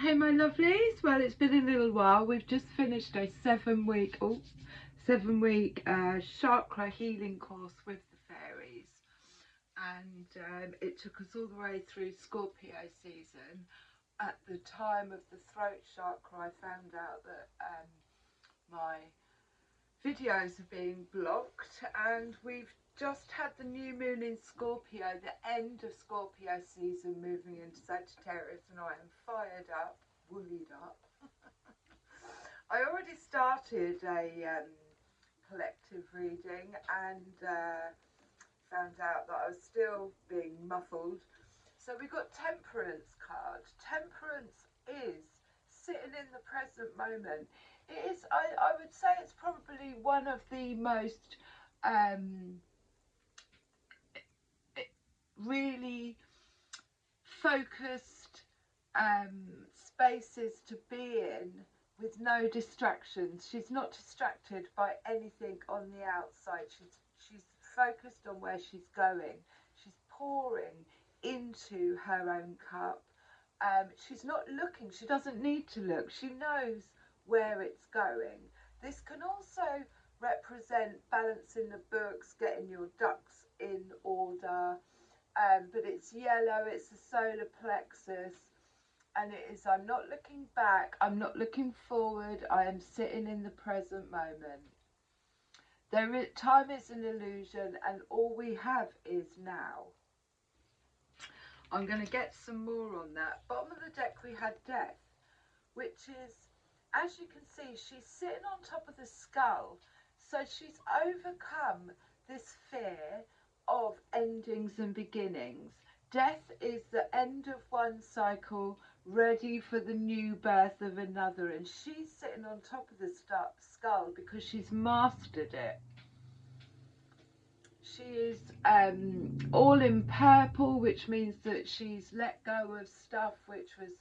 Hey my lovelies, well it's been a little while. We've just finished a 7 week chakra healing course with the fairies, and it took us all the way through Scorpio season. At the time of the throat chakra I found out that my videos are being blocked, and we've just had the new moon in Scorpio, the end of Scorpio season, moving into Sagittarius, and I am fired up, woolied up. I already started a collective reading and found out that I was still being muffled. So we got Temperance card. Temperance is sitting in the present moment. It is, I would say it's probably one of the most really focused spaces to be in, with no distractions. She's not distracted by anything on the outside. She's focused on where she's going. She's pouring into her own cup. She's not looking. She doesn't need to look. She knows where it's going. This can also represent balancing the books, getting your ducks in order. But it's yellow, it's the solar plexus, and it is, I'm not looking back, I'm not looking forward, I am sitting in the present moment. Time is an illusion, and all we have is now. I'm going to get some more on that. Bottom of the deck we had death, which is, as you can see, she's sitting on top of the skull, so she's overcome this fear of endings and beginnings. Death is the end of one cycle, ready for the new birth of another, and she's sitting on top of the skull because she's mastered it. She is all in purple, which means that she's let go of stuff which was,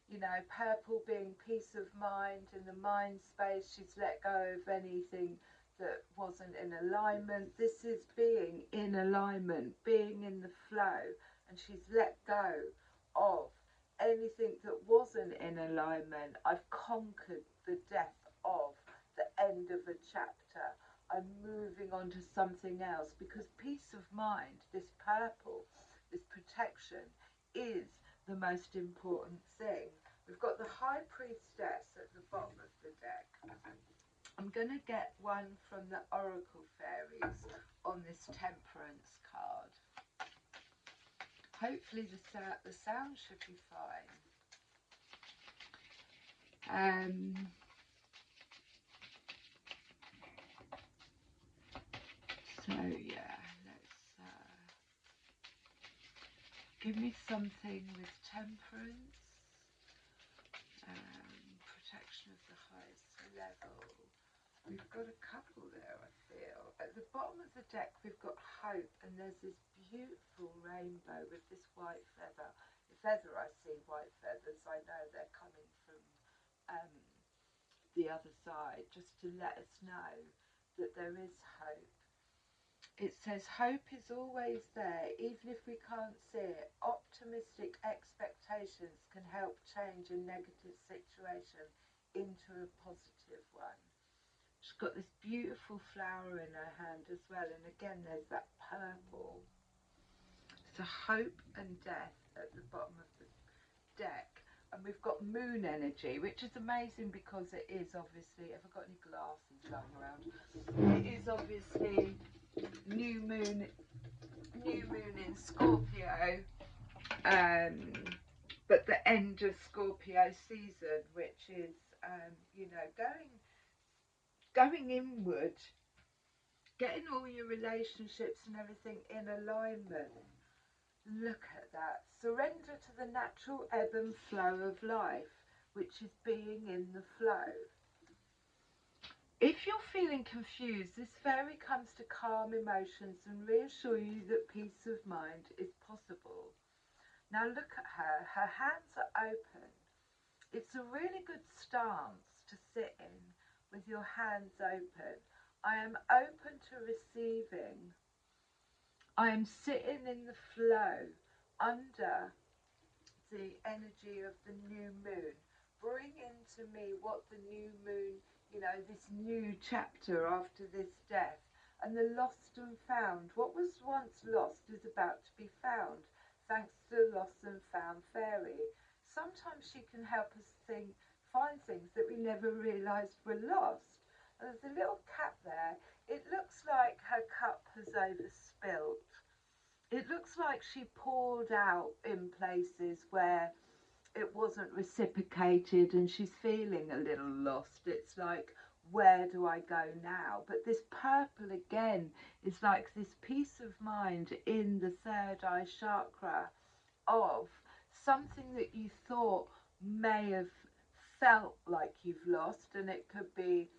you know, purple being peace of mind, in the mind space. She's let go of anything that wasn't in alignment. This is being in alignment, being in the flow, and she's let go of anything that wasn't in alignment. I've conquered the death of the end of a chapter. I'm moving on to something else, because peace of mind, this purple, this protection, is the most important thing. We've got the High Priestess at the bottom of the deck. I'm going to get one from the Oracle Fairies on this Temperance card. Hopefully the sound should be fine. So yeah, let's give me something with temperance, protection of the highest level. We've got a couple there, I feel. At the bottom of the deck we've got hope, and there's this beautiful rainbow with this white feather. If ever I see white feathers, I know they're coming from the other side, just to let us know that there is hope. It says hope is always there, even if we can't see it. Optimistic expectations can help change a negative situation into a positive one. She's got this beautiful flower in her hand as well, and again there's that purple. So hope and death at the bottom of the deck. And we've got moon energy, which is amazing because it is obviously, have I got any glasses lying around? It is obviously new moon in Scorpio, but the end of Scorpio season, which is you know, going inward, getting all your relationships and everything in alignment. Look at that. Surrender to the natural ebb and flow of life, which is being in the flow. If you're feeling confused, this fairy comes to calm emotions and reassure you that peace of mind is possible. Now look at her. Her hands are open. It's a really good stance to sit in with your hands open. I am open to receiving. I am sitting in the flow under the energy of the new moon. to me what the new moon, you know, this new chapter after this death, and the lost and found. What was once lost is about to be found, thanks to the lost and found fairy. Sometimes she can help us find things that we never realised were lost. And there's a little cat there. It looks like her cup has overspilled. It looks like she poured out in places where it wasn't reciprocated and she's feeling a little lost. It's like, where do I go now? But this purple again is like this peace of mind in the third eye chakra of something that you thought may have felt like you've lost, and it could be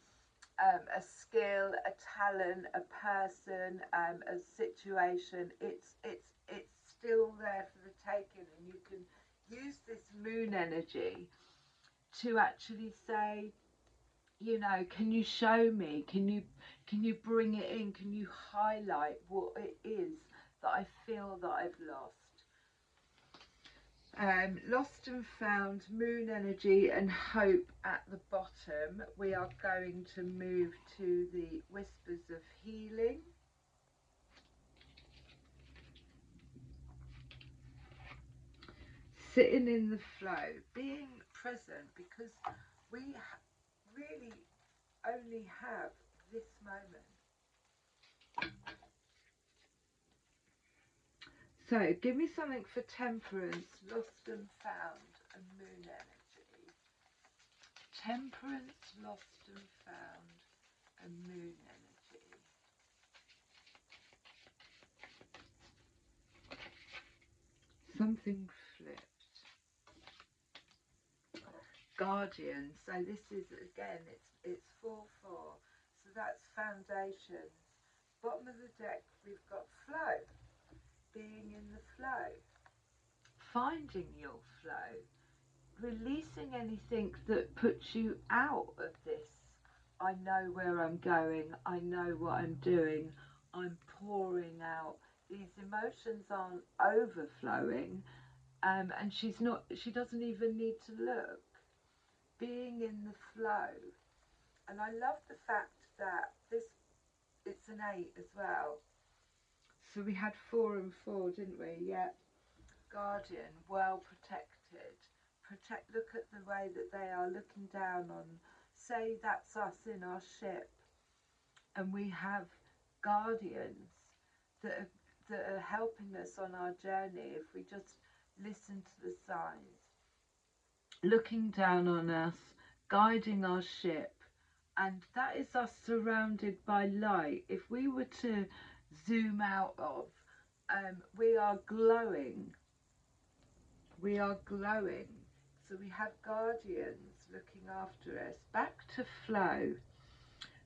a skill, a talent, a person, a situation. It's still there for the taking, and you can use this moon energy to actually say, you know, can you show me? Can you bring it in? Can you highlight what it is that I feel that I've lost? Lost and found, moon energy and hope at the bottom. We are going to move to the whispers of healing. Sitting in the flow, being present, because we really only have this moment. So give me something for temperance, lost and found, and moon energy. Temperance, lost and found, and moon energy. Something flipped. Guardian. So this is again, it's 4/4. So that's foundations. Bottom of the deck, we've got flow. Being in the flow. Finding your flow. Releasing anything that puts you out of this. I know where I'm going. I know what I'm doing. I'm pouring out. These emotions aren't overflowing, and she doesn't even need to look. Being in the flow. And I love the fact that it's an 8 as well. So we had 4 and 4, didn't we? Yeah. Guardian, well protected. Look at the way that they are looking down on, say that's us in our ship, and we have guardians that are helping us on our journey if we just listen to the signs. Looking down on us, guiding our ship, and that is us surrounded by light. If we were to zoom out of, we are glowing. We are glowing. So we have guardians looking after us. Back to flow.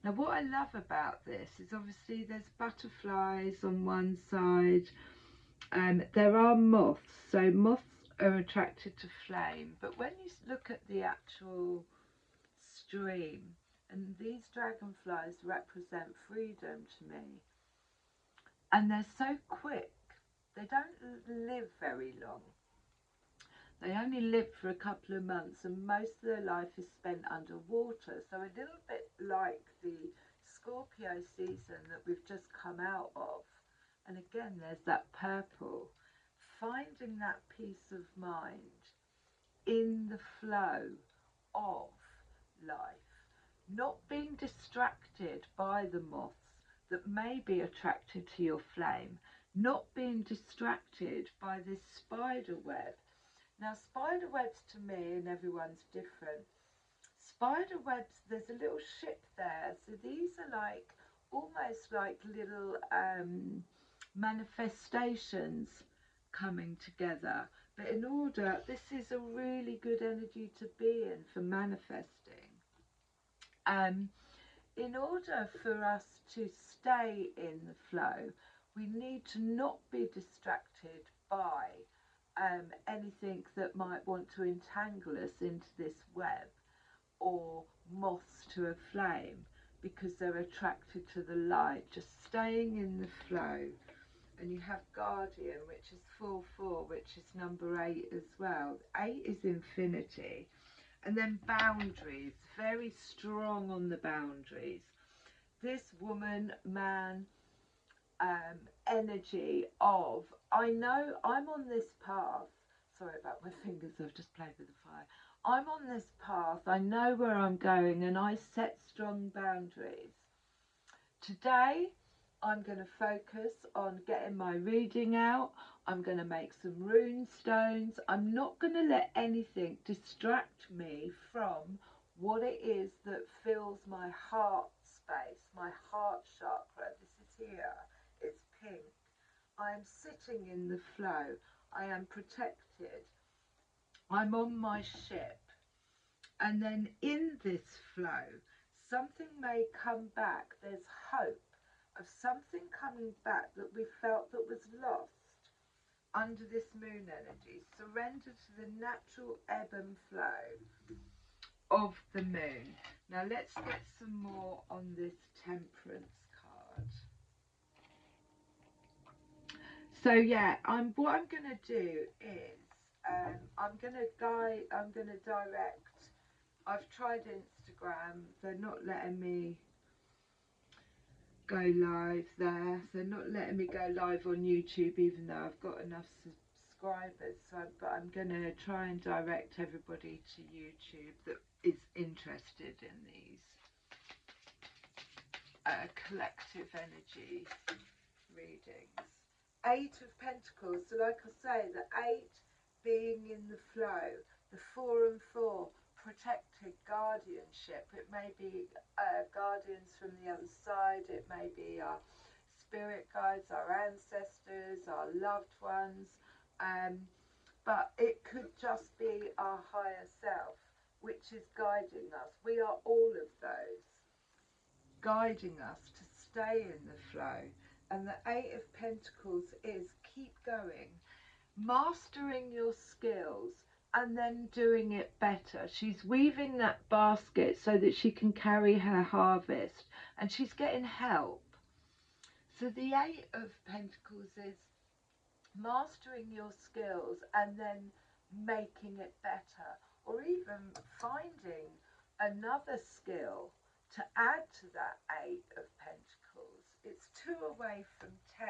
Now what I love about this is obviously there's butterflies on one side. There are moths. So moths are attracted to flame. But when you look at the actual stream, and these dragonflies represent freedom to me, and they're so quick, they don't live very long. They only live for a couple of months, and most of their life is spent underwater. So a little bit like the Scorpio season that we've just come out of. And again, there's that purple. Finding that peace of mind in the flow of life. Not being distracted by the moths that may be attracted to your flame. Not being distracted by this spider web. Now spider webs to me, and everyone's different. Spider webs, there's a little ship there. So these are like, almost like little manifestations coming together. But in order, this is a really good energy to be in for manifesting. In order for us to stay in the flow, we need to not be distracted by anything that might want to entangle us into this web, or moths to a flame, because they're attracted to the light. Just staying in the flow. And you have guardian, which is 4/4, which is number 8 as well. 8 is infinity. And then boundaries, very strong on the boundaries. This woman, man, energy of, I know I'm on this path. Sorry about my fingers, I've just played with the fire. I'm on this path, I know where I'm going, and I set strong boundaries. Today, I'm going to focus on getting my reading out. I'm going to make some rune stones. I'm not going to let anything distract me from what it is that fills my heart space, my heart chakra. This is here. It's pink. I am sitting in the flow. I am protected. I'm on my ship. And then in this flow, something may come back. There's hope of something coming back that we felt that was lost under this moon energy. Surrender to the natural ebb and flow of the moon. Now let's get some more on this Temperance card. So yeah, what I'm going to do is I'm going to direct. I've tried Instagram, they're not letting me go live there. They're not letting me go live on YouTube, even though I've got enough subscribers. But I'm going to try and direct everybody to YouTube that is interested in these collective energy readings. 8 of Pentacles. So like I say, the 8 being in the flow, the 4 and 4 protected guardianship. It may be guardians from the other side, it may be our spirit guides, our ancestors, our loved ones, but it could just be our higher self which is guiding us. We are all of those, guiding us to stay in the flow. And the 8 of Pentacles is keep going, mastering your skills and then doing it better. She's weaving that basket so that she can carry her harvest, and she's getting help. So the 8 of Pentacles is mastering your skills and then making it better, or even finding another skill to add to that 8 of Pentacles. It's 2 away from 10,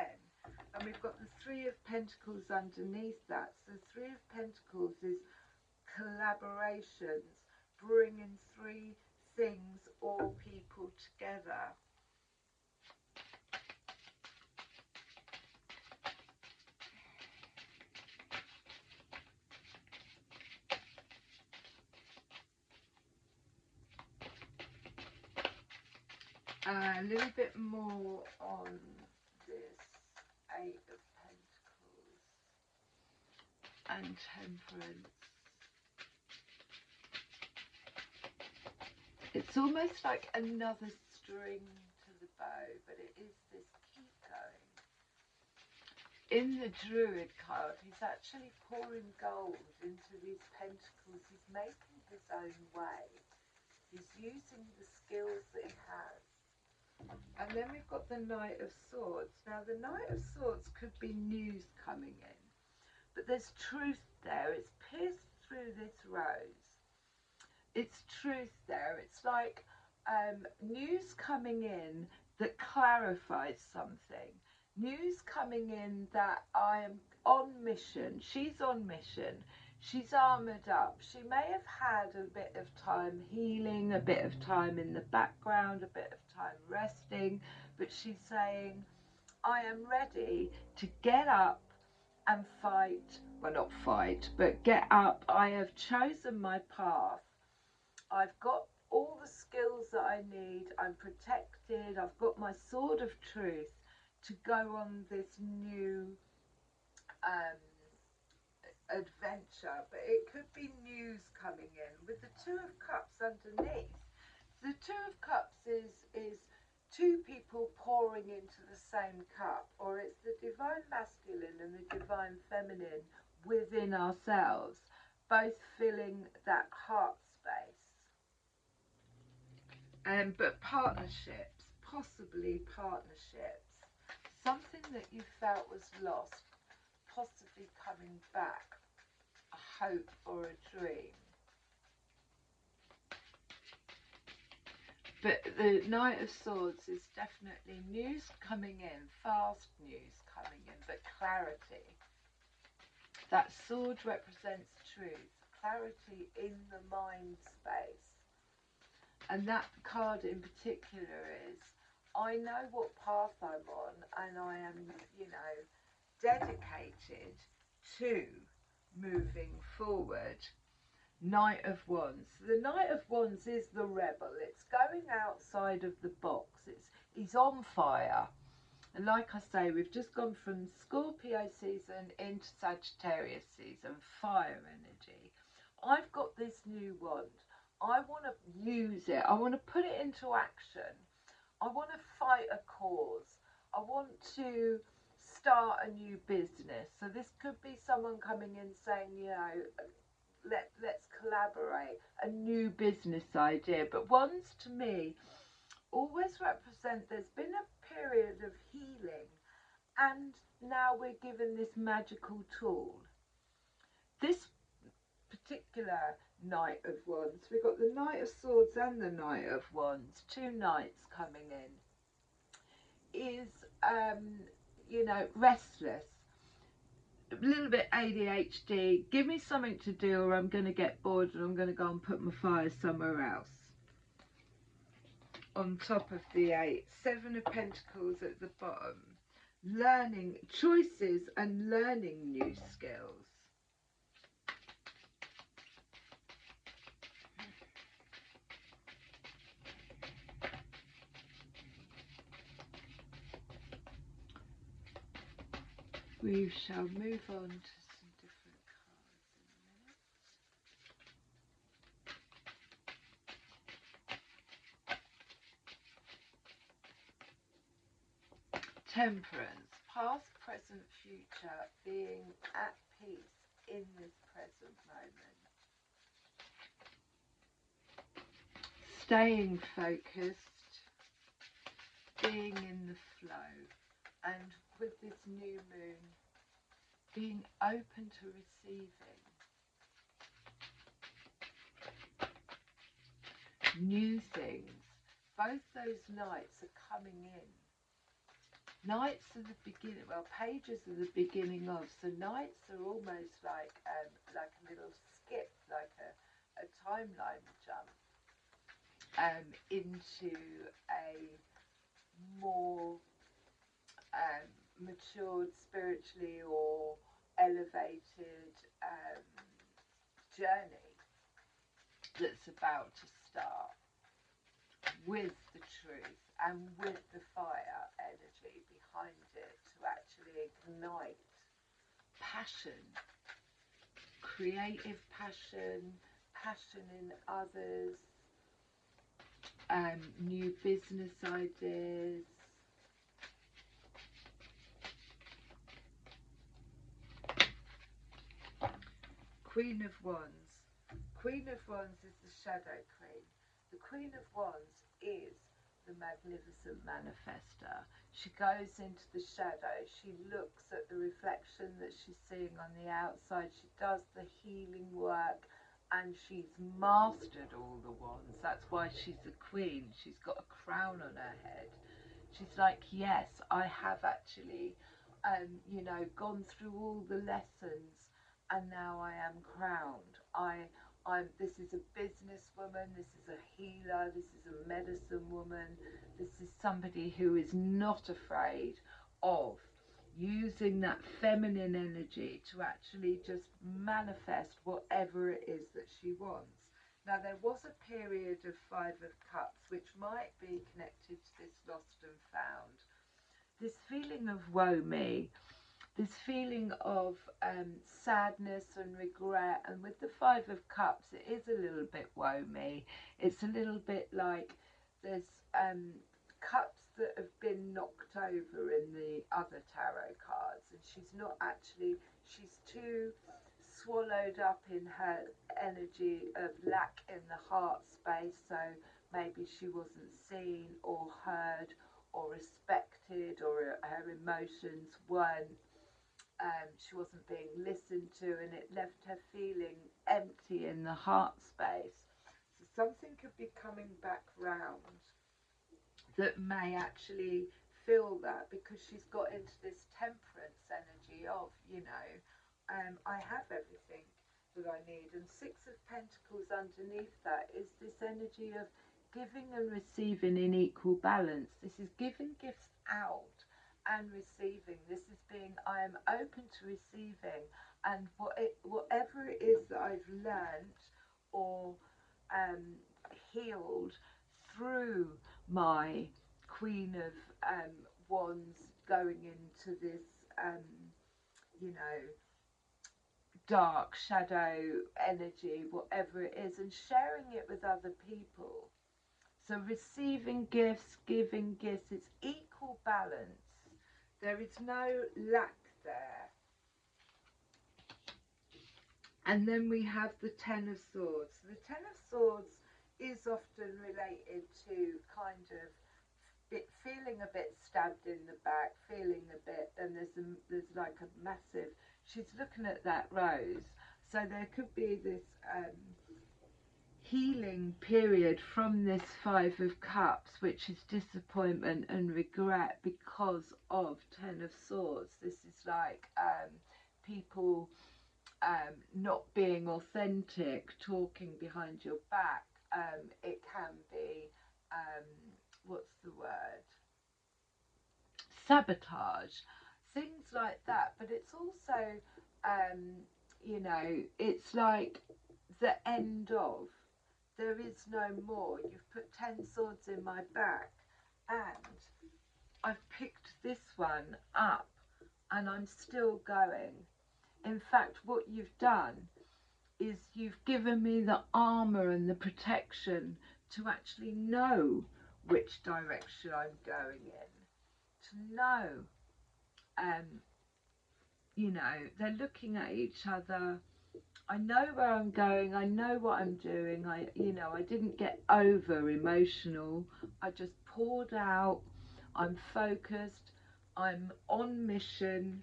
and we've got the 3 of Pentacles underneath that. So 3 of Pentacles is collaborations, bringing 3 things or people together. A little bit more on this 8 of Pentacles and Temperance. It's almost like another string to the bow, but it is this keep going. In the Druid card, he's actually pouring gold into these pentacles. He's making his own way. He's using the skills that he has. And then we've got the Knight of Swords. Now the Knight of Swords could be news coming in, but there's truth there. It's pierced through this rose. It's truth there. It's like news coming in that clarifies something. News coming in that I am on mission. She's on mission. She's armoured up. She may have had a bit of time healing, a bit of time in the background, a bit of time resting, but she's saying, I am ready to get up and fight. Well, not fight, but get up. I have chosen my path. I've got all the skills that I need. I'm protected. I've got my sword of truth to go on this new adventure. But it could be news coming in with the 2 of Cups underneath. The 2 of Cups is 2 people pouring into the same cup, or it's the divine masculine and the divine feminine within ourselves, both filling that heart space. But partnerships, possibly partnerships, something that you felt was lost, possibly coming back, a hope or a dream. But the Knight of Swords is definitely news coming in, fast news coming in, but clarity. That sword represents truth, clarity in the mind space. And that card in particular is, I know what path I'm on, and I am, you know, dedicated to moving forward. Knight of Wands. The Knight of Wands is the rebel. It's going outside of the box. He's on fire. And like I say, we've just gone from Scorpio season into Sagittarius season, fire energy. I've got this new wand. I want to use it. I want to put it into action. I want to fight a cause. I want to start a new business. So this could be someone coming in saying, you know, let's collaborate, a new business idea. But wands to me always represent, there's been a period of healing, and now we're given this magical tool. This particular Knight of Wands, we've got the Knight of Swords and the Knight of Wands, two knights coming in, is you know, restless, a little bit ADHD, give me something to do or I'm going to get bored and I'm going to go and put my fire somewhere else. On top of the 8, 7 of Pentacles at the bottom, learning choices and learning new skills. We shall move on to some different cards in a minute. Temperance, past, present, future, being at peace in this present moment. Staying focused, being in the flow, and with this new moon, being open to receiving new things. Both those knights are coming in. Knights are the beginning, well, pages are the beginning of, so knights are almost like a little skip, like a timeline jump into a more matured spiritually or elevated journey that's about to start, with the truth and with the fire energy behind it, to actually ignite passion, creative passion, passion in others, new business ideas. Queen of Wands. Queen of Wands is the shadow queen. The Queen of Wands is the magnificent manifester. She goes into the shadow. She looks at the reflection that she's seeing on the outside. She does the healing work, and she's mastered all the wands. That's why she's a queen. She's got a crown on her head. She's like, yes, I have actually, you know, gone through all the lessons, and now I am crowned. This is a businesswoman, this is a healer, this is a medicine woman, this is somebody who is not afraid of using that feminine energy to actually just manifest whatever it is that she wants. Now, there was a period of 5 of Cups, which might be connected to this lost and found. This feeling of woe me, this feeling of sadness and regret. And with the 5 of Cups, it is a little bit woe me. It's a little bit like there's cups that have been knocked over in the other tarot cards, and she's not actually, she's too swallowed up in her energy of lack in the heart space, so maybe she wasn't seen or heard or respected, or her emotions weren't, she wasn't being listened to, and it left her feeling empty in the heart space. So something could be coming back round that may actually feel that, because she's got into this temperance energy of, I have everything that I need. And Six of Pentacles underneath that is this energy of giving and receiving in equal balance. This is giving gifts out and receiving. This is being, I am open to receiving, and whatever it is that I've learned or healed through my Queen of Wands going into this, you know, dark shadow energy, whatever it is, and sharing it with other people. So receiving gifts, giving gifts, it's equal balance. There is no lack there. And then we have the Ten of Swords. The Ten of Swords is often related to kind of feeling a bit stabbed in the back, feeling a bit, and there's like a massive, she's looking at that rose. So there could be this healing period from this Five of Cups, which is disappointment and regret because of Ten of Swords. This is like people not being authentic, talking behind your back. It can be, what's the word? Sabotage, things like that. But it's also, it's like the end of. There is no more. You've put 10 swords in my back, and I've picked this one up, and I'm still going. In fact, what you've done is you've given me the armor and the protection to actually know which direction I'm going in, to know, they're looking at each other. I know where I'm going, I know what I'm doing. I didn't get over emotional. I just poured out. I'm focused, I'm on mission.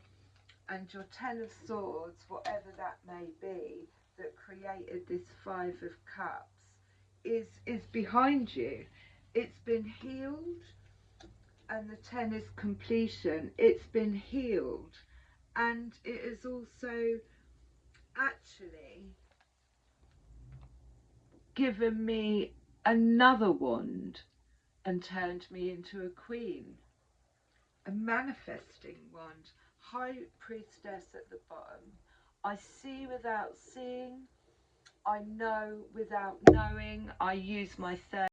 And your Ten of Swords, whatever that may be, that created this Five of Cups, is behind you. It's been healed, and the 10 is completion. It's been healed, and it has also actually given me another wand and turned me into a queen. A manifesting wand, High Priestess at the bottom. I see without seeing, I know without knowing. I use my third